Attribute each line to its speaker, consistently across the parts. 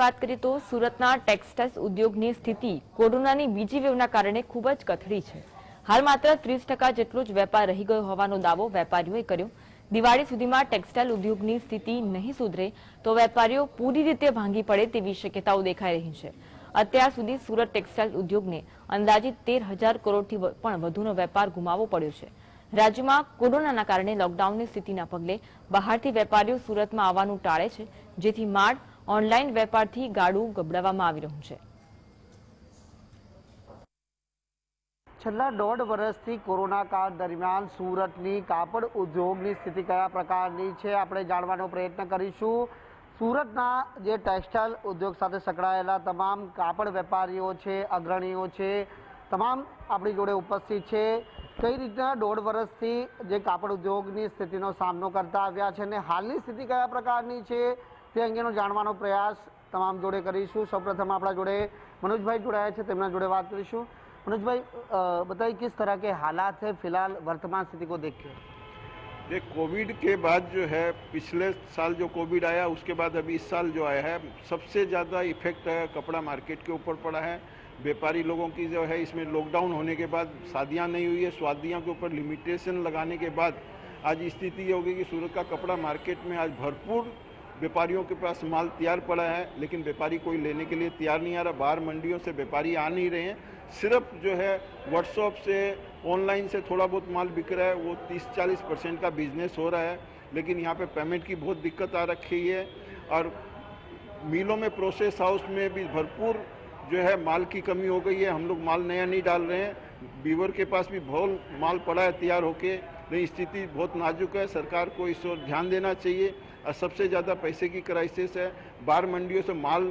Speaker 1: વાત કરીએ તો સુરતના ટેક્સટાઇલ્સ ઉદ્યોગની સ્થિતિ કોરોનાની બીજી વેવના કારણે ખૂબ જ કથળી છે। હાલ માત્ર 30% જેટલો જ વેપાર રહી ગયો હોવાનો દાવો વેપારીઓએ કર્યો। દિવાળી સુધીમાં ટેક્સટાઇલ ઉદ્યોગની સ્થિતિ નહીં સુધરે તો વેપારીઓ પૂરી રીતે ભાંગી પડે તેવી શક્યતાઓ દેખાઈ રહી છે। અત્યાર સુધી સુરત ટેક્સટાઇલ ઉદ્યોગને અંદાજિત 13,000 કરોડથી પણ વધુનો વેપાર ગુમાવવો પડ્યો છે। રાજ્યમાં કોરોનાના કારણે લોકડાઉનની સ્થિતિના પગલે બહારથી વેપારીઓ સુરતમાં આવવાનું ટાળે છે, જેથી માળ ઓનલાઈન વેપારથી ગાડું ગબડાવવામાં આવી રહ્યું છે।
Speaker 2: છેલ્લા 1.5 વર્ષથી કોરોના કાળ દરમિયાન સુરતની કાપડ ઉદ્યોગની સ્થિતિ કયા પ્રકારની છે આપણે જાણવાનો પ્રયત્ન કરીશું। સુરતના જે ટેક્સટાઇલ ઉદ્યોગ સાથે સંકળાયેલા તમામ કાપડ વેપારીઓ છે, અગ્રણીઓ છે, તમામ આપણી જોડે ઉપસ્થિત છે। કઈ રીતના 1.5 વર્ષથી જે કાપડ ઉદ્યોગની સ્થિતિનો સામનો કરતા આવ્યા છે અને હાલની સ્થિતિ કયા પ્રકારની છે તે અંગેનો જાણવાનો પ્રયાસ તમામ જોડે કરીશું। સૌપ્રથમ આપણા જોડે मनोजभाई जोड़ाया है, तेमना जोड़े बात करीशू। मनोजभाई बताइए किस तरह के हालात है फिलहाल वर्तमान स्थिति को देख के?
Speaker 3: ये कोविड के बाद जो है, पिछले साल जो कोविड आया उसके बाद अभी इस साल जो आया है, सबसे ज़्यादा इफेक्ट कपड़ा मार्केट के ऊपर पड़ा है। व्यापारी लोगों की जो है, इसमें लॉकडाउन होने के बाद शादियां नहीं हुई है, शादियों के ऊपर लिमिटेशन लगाने के बाद आज स्थिति ये हो गई कि सूरत का कपड़ा मार्केट में आज भरपूर व्यापारियों के पास माल तैयार पड़ा है, लेकिन व्यापारी कोई लेने के लिए तैयार नहीं आ रहा। बाहर मंडियों से व्यापारी आ नहीं रहे हैं, सिर्फ जो है व्हाट्सएप से, ऑनलाइन से थोड़ा बहुत माल बिक रहा है, वो 30-40% का बिजनेस हो रहा है। लेकिन यहाँ पे पेमेंट की बहुत दिक्कत आ रखी है और मिलों में, प्रोसेस हाउस में भी भरपूर जो है माल की कमी हो गई है। हम लोग माल नया नहीं डाल रहे हैं, बीवर के पास भी बहुत माल पड़ा है तैयार होके। नहीं, स्थिति बहुत नाजुक है, सरकार को इस ओर ध्यान देना चाहिए। और सबसे ज़्यादा पैसे की क्राइसिस है, बाहर मंडियों से माल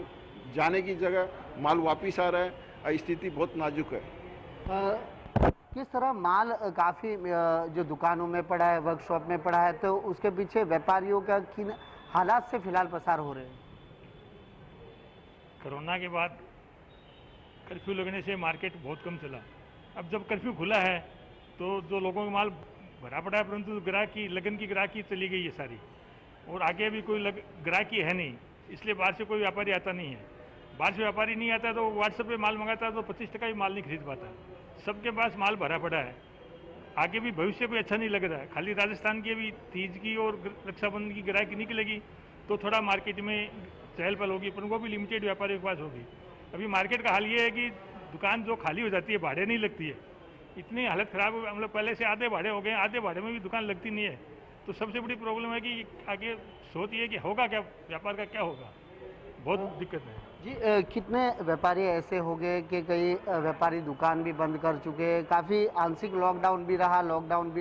Speaker 3: जाने की जगह माल वापिस आ रहा है और स्थिति बहुत नाजुक है।
Speaker 2: किस तरह माल काफ़ी जो दुकानों में पड़ा है, वर्कशॉप में पड़ा है, तो उसके पीछे व्यापारियों का किन हालात से फिलहाल पसार हो रहे हैं?
Speaker 4: कोरोना के बाद कर्फ्यू लगने से मार्केट बहुत कम चला। अब जब कर्फ्यू खुला है तो जो लोगों का माल भरा पड़ा है, परंतु ग्राहकी, लगन की ग्राहकी चली गई है सारी, और आगे भी कोई ग्राहकी है नहीं, इसलिए बाहर से कोई व्यापारी आता नहीं है। बाहर से व्यापारी नहीं आता तो व्हाट्सएप पे माल मंगाता है तो 25% ही माल नहीं खरीद पाता। सबके पास माल भरा पड़ा है, आगे भी भविष्य भी अच्छा नहीं लग रहा है। खाली राजस्थान की अभी तीज की और रक्षाबंधन की ग्राहकी निकलेगी तो थोड़ा मार्केट में चहल पहल होगी, पर वो भी लिमिटेड व्यापारियों के पास होगी। अभी मार्केट का हाल ये है कि दुकान जो खाली हो जाती है, भाड़े नहीं लगती है। इतनी हालत खराब है, हम लोग पहले से आधे भाड़े हो गए, आधे भाड़े में भी दुकान लगती नहीं है। तो सबसे बड़ी प्रॉब्लम है कि आगे सोच ये कि होगा क्या, व्यापार का क्या होगा, बहुत दिक्कत है
Speaker 2: जी। कितने व्यापारी ऐसे हो गए कि कई व्यापारी दुकान भी बंद कर चुके हैं, काफ़ी आंशिक लॉकडाउन भी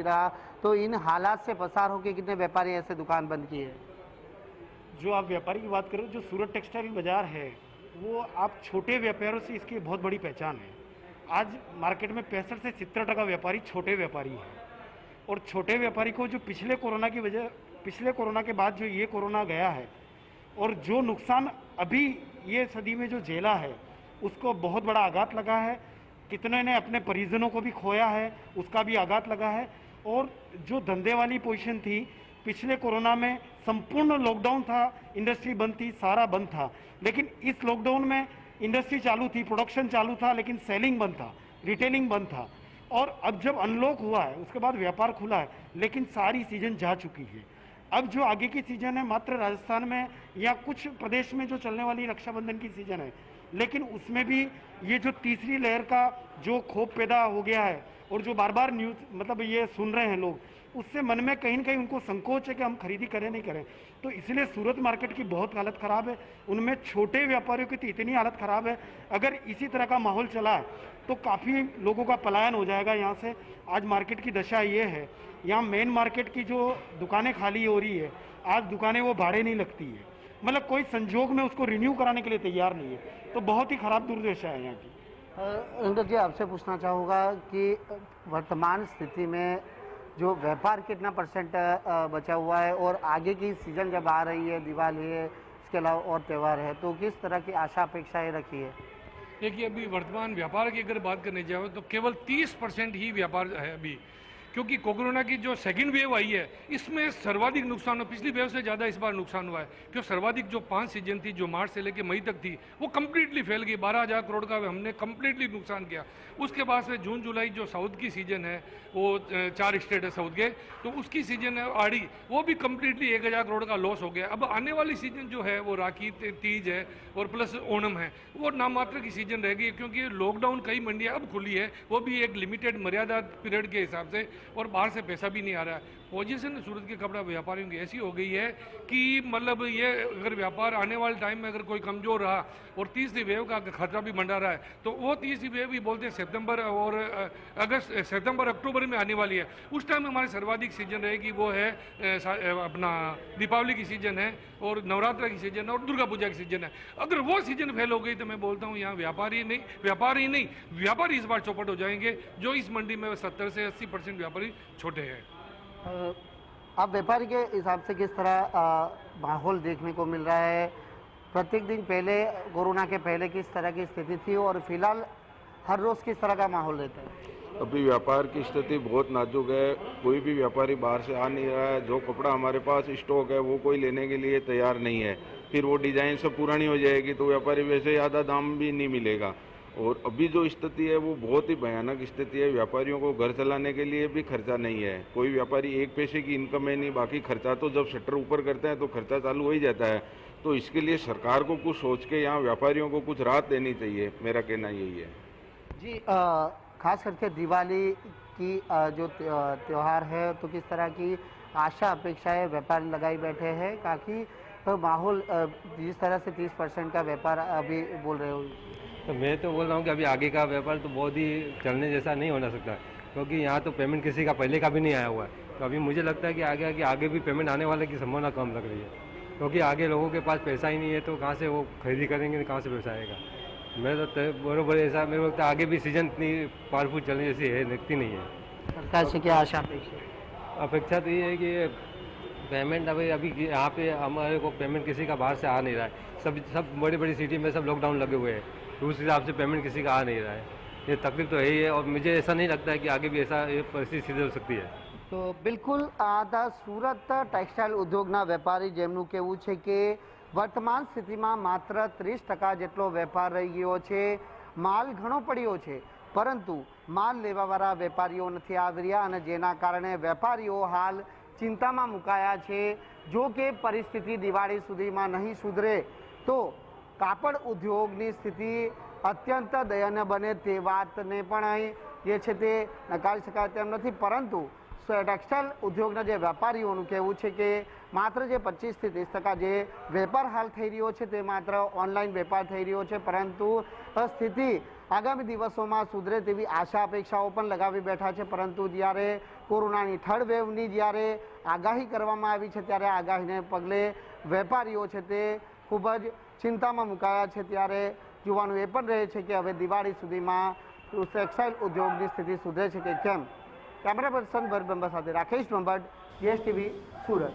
Speaker 2: रहा, तो इन हालात से पसार होकर कितने व्यापारी ऐसे दुकान बंद किए?
Speaker 5: जो आप व्यापारी की बात करो, जो सूरत टेक्सटाइल बाजार है, वो आप छोटे व्यापारियों से इसकी बहुत बड़ी पहचान है। आज मार्केट में 65 से 70% व्यापारी छोटे व्यापारी हैं, और छोटे व्यापारी को जो पिछले कोरोना के बाद जो ये कोरोना गया है और जो नुकसान अभी ये सदी में जो झेला है, उसको बहुत बड़ा आघात लगा है। कितने ने अपने परिजनों को भी खोया है, उसका भी आघात लगा है। और जो धंधे वाली पोजीशन थी, पिछले कोरोना में संपूर्ण लॉकडाउन था, इंडस्ट्री बंद थी, सारा बंद था। लेकिन इस लॉकडाउन में इंडस्ट्री चालू थी, प्रोडक्शन चालू था, लेकिन सेलिंग बंद था, रिटेलिंग बंद था। और अब जब अनलॉक हुआ है, उसके बाद व्यापार खुला है, लेकिन सारी सीजन जा चुकी है। अब जो आगे की सीजन है, मात्र राजस्थान में या कुछ प्रदेश में जो चलने वाली रक्षाबंधन की सीजन है, लेकिन उसमें भी ये जो तीसरी लहर का जो खौफ पैदा हो गया है और जो बार बार न्यूज़ मतलब ये सुन रहे हैं लोग, उससे मन में कहीं न कहीं उनको संकोच है कि हम खरीदी करें नहीं करें। तो इसलिए सूरत मार्केट की बहुत हालत ख़राब है, उनमें छोटे व्यापारियों की तो इतनी हालत ख़राब है, अगर इसी तरह का माहौल चला तो काफ़ी लोगों का पलायन हो जाएगा यहाँ से। आज मार्केट की दशा ये है, यहाँ मेन मार्केट की जो दुकानें खाली हो रही है, आज दुकानें वो भाड़े नहीं लगती है, मतलब कोई संजोग में उसको रिन्यू कराने के लिए तैयार नहीं है। तो बहुत ही ख़राब दुर्दशा है यहाँ की।
Speaker 2: अंकल जी, आपसे पूछना चाहूँगा कि वर्तमान स्थिति में जो व्यापार कितना % बचा हुआ है, और आगे की सीजन जब आ रही है, दिवाली है, इसके अलावा और त्यौहार है, तो किस तरह की आशा अपेक्षाएं रखी है?
Speaker 6: देखिए, अभी वर्तमान व्यापार की अगर बात करने जाओ तो केवल 30% ही व्यापार है अभी, क्योंकि कोरोना की जो सेकंड वेव आई है इसमें सर्वाधिक नुकसान हुआ, पिछली वेव से ज़्यादा इस बार नुकसान हुआ है, क्योंकि सर्वाधिक जो 5 सीजन थी जो मार्च से लेकर मई तक थी वो कम्प्लीटली फैल गई। 12,000 करोड़ का हमने कम्प्लीटली नुकसान किया। उसके बाद से जून जुलाई जो साउथ की सीजन है वो 4 स्टेट है साउथ के, तो उसकी सीजन है आड़ी, वो भी कम्प्लीटली 1,000 करोड़ का लॉस हो गया। अब आने वाली सीजन जो है वो राखी तीज है और प्लस ओणम है, वो नाममात्र की सीजन रह गई, क्योंकि लॉकडाउन कई मंडियां अब खुली है, वो भी एक लिमिटेड मर्यादा पीरियड के हिसाब से, और बाहर से पैसा भी नहीं आ रहा है। पोजीशन सूरत के कपड़ा व्यापारियों की ऐसी हो गई है कि मतलब ये अगर व्यापार आने वाले टाइम में अगर कोई कमजोर रहा और तीसरी वेव का खतरा भी मंडा रहा है, तो वो तीसरी वेव भी बोलते हैं सितंबर और सितंबर अक्टूबर में आने वाली है। उस टाइम हमारी सर्वाधिक सीजन रहेगी वो है अपना दीपावली की सीजन है और नवरात्र की सीजन है और दुर्गा पूजा की सीजन है। अगर वो सीजन फेल हो गई तो मैं बोलता हूँ यहाँ व्यापारी इस बार चौपट हो जाएंगे। जो इस मंडी में 70 से 80% व्यापारी छोटे हैं।
Speaker 2: आप व्यापारी के हिसाब से किस तरह माहौल देखने को मिल रहा है? प्रत्येक दिन पहले कोरोना के पहले किस तरह की स्थिति थी और फिलहाल हर रोज किस तरह का माहौल रहता है?
Speaker 3: अभी व्यापार की स्थिति बहुत नाजुक है, कोई भी व्यापारी बाहर से आ नहीं रहा है। जो कपड़ा हमारे पास स्टॉक है वो कोई लेने के लिए तैयार नहीं है, फिर वो डिजाइन सब पुरानी हो जाएगी तो व्यापारी वैसे आधा दाम भी नहीं मिलेगा। और अभी जो स्थिति है वो बहुत ही भयानक स्थिति है। व्यापारियों को घर चलाने के लिए भी खर्चा नहीं है, कोई व्यापारी एक पैसे की इनकम है नहीं, बाकी खर्चा तो जब शटर ऊपर करते हैं तो खर्चा चालू हो ही जाता है। तो इसके लिए सरकार को कुछ सोच के यहाँ व्यापारियों को कुछ राहत देनी चाहिए, मेरा कहना यही है।
Speaker 2: जी, खास करके दिवाली की जो त्यौहार है तो किस तरह की आशा अपेक्षाएं व्यापारी लगाई बैठे हैं, ताकि माहौल जिस तरह से 30% का व्यापार अभी बोल रहे हो?
Speaker 7: तो मैं तो बोल रहा हूँ कि अभी आगे का व्यापार तो बहुत ही चलने जैसा नहीं होना सकता, क्योंकि यहाँ तो पेमेंट किसी का पहले का भी नहीं आया हुआ है। तो अभी मुझे लगता है कि आगे भी पेमेंट आने वाले की संभावना कम लग रही है, क्योंकि आगे लोगों के पास पैसा ही नहीं है तो कहाँ से वो खरीदी करेंगे, कहाँ से पैसा आएगा। मैं तो बराबर ऐसा मेरे को लगता है आगे भी सीजन इतनी पावरफुल चलने जैसी है दिखती नहीं है।
Speaker 2: सरकार से क्या आशा
Speaker 7: अपेक्षा तो ये है कि पेमेंट अभी यहाँ पे हमारे को पेमेंट किसी का बाहर से आ नहीं रहा है। सब बड़ी बड़ी सिटी में सब लॉकडाउन लगे हुए हैं, तो उस हिसाब से पेमेंट किसी का आ नहीं रहा है। ये तकलीफ तो है ही है, और मुझे ऐसा नहीं लगता है कि आगे भी ऐसा परिस्थिति सीधे हो सकती है।
Speaker 2: तो बिल्कुल सूरत टेक्सटाइल उद्योगना वेपारी जेमનું કહેવું છે કે વર્તમાન સ્થિતિમાં માત્ર 30% જેટલો વેપાર રહી ગયો છે। માલ ઘણો પડ્યો છે, પરંતુ માલ લેવાવાળા વેપારીઓ નથી આવી રહ્યા અને જેના કારણે વેપારીઓ હાલ ચિંતામાં મુકાયા છે। જો કે પરિસ્થિતિ દિવાળી સુધીમાં નહીં સુધરે તો કાપડ ઉદ્યોગની સ્થિતિ અત્યંત દયનીય બને તે વાતને પણ અહીં જે છે તે નકારી શકાય તેમ નથી। પરંતુ ટેક્સટાઇલ ઉદ્યોગના જે વેપારીઓનું કહેવું છે કે માત્ર જે 25 થી 30% જે વેપાર હાલ થઈ રહ્યો છે તે માત્ર ઓનલાઈન વેપાર થઈ રહ્યો છે, પરંતુ સ્થિતિ આગામી દિવસોમાં સુધરે તેવી આશા અપેક્ષાઓ પણ લગાવી બેઠા છે। પરંતુ જ્યારે કોરોનાની થર્ડ વેવની જ્યારે આગાહી કરવામાં આવી છે ત્યારે આગાહીને પગલે વેપારીઓ છે તે ખૂબ જ ચિંતામાં મુકાયા છે। ત્યારે જોવાનું એ પણ રહે છે કે હવે દિવાળી સુધીમાં ટેક્સટાઇલ ઉદ્યોગની સ્થિતિ સુધરે છે કે કેમ। कैमरा पर्सन वर्ग बंबा साथे राकेश बंबट, GS TV, सूरत।